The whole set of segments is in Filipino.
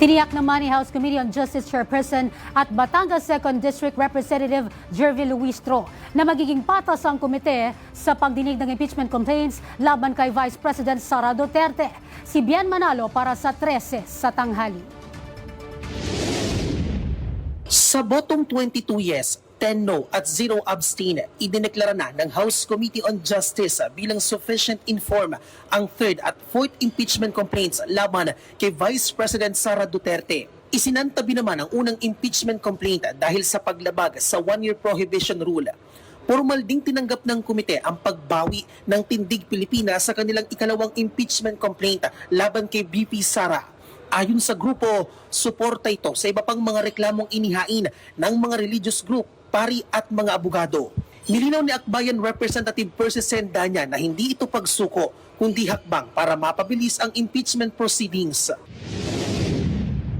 Tiniyak naman ni House Committee on Justice Chairperson at Batangas 2nd District Representative Jervil Luistro na magiging patas ang komite sa pagdinig ng impeachment complaints laban kay Vice President Sara Duterte. Si Bien Manalo para sa 13 sa tanghali. Sa botong 22 yes, 10 no at 0 abstain, idineklara na ng House Committee on Justice bilang sufficient inform ang 3rd at 4th impeachment complaints laban kay Vice President Sara Duterte. Isinantabi naman ang unang impeachment complaint dahil sa paglabag sa 1-year prohibition rule. Formal ding tinanggap ng komite ang pagbawi ng Tindig Pilipinas sa kanilang ikalawang impeachment complaint laban kay VP Sara. Ayon sa grupo, suporta ito sa iba pang mga reklamong inihain ng mga religious group, pari at mga abogado. Nilinaw ni Akbayan Representative Percy Sendanya na hindi ito pagsuko, kundi hakbang para mapabilis ang impeachment proceedings.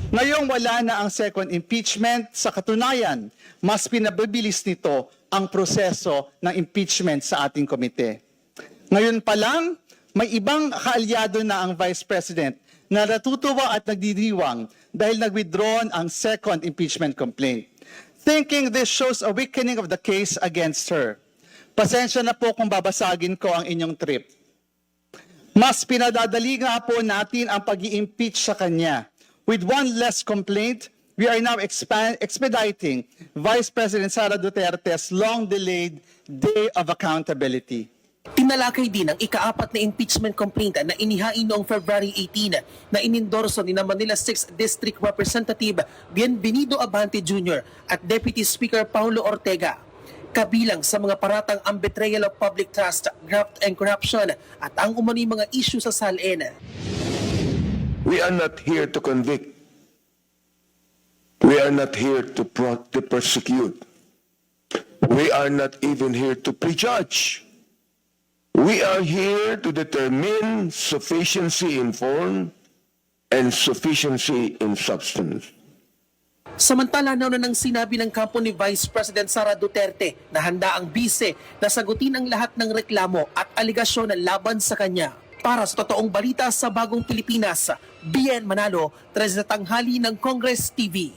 Ngayong wala na ang second impeachment, sa katunayan, mas pinabilis nito ang proseso ng impeachment sa ating komite. Ngayon pa lang, may ibang kaalyado na ang Vice President na natutuwa at nagdiriwang dahil nag-withdrawn ang second impeachment complaint. Thinking this shows a weakening of the case against her. Pasensya na po kung babasagin ko ang inyong trip. Mas pinadadali nga po natin ang pag-i-impeach sa kanya. With one less complaint, we are now expediting Vice President Sara Duterte's long-delayed day of accountability. Tinalakay din ang ika-4 na impeachment complaint na inihain noong February 18 na inendorso ni Manila 6th District Representative Bienvenido Abante Jr. at Deputy Speaker Paulo Ortega. Kabilang sa mga paratang ang betrayal of public trust, graft and corruption at ang umano'y mga issue sa SALN. We are not here to convict. We are not here to persecute. We are not even here to prejudge. We are here to determine sufficiency in form and sufficiency in substance. Samantala, nauna nang sinabi ng kampo ni Vice President Sara Duterte na handa ang bise na sagutin ang lahat ng reklamo at aligasyon na laban sa kanya. Para sa totoong balita sa Bagong Pilipinas, Bien Manalo, 3 na tanghali ng Congress TV.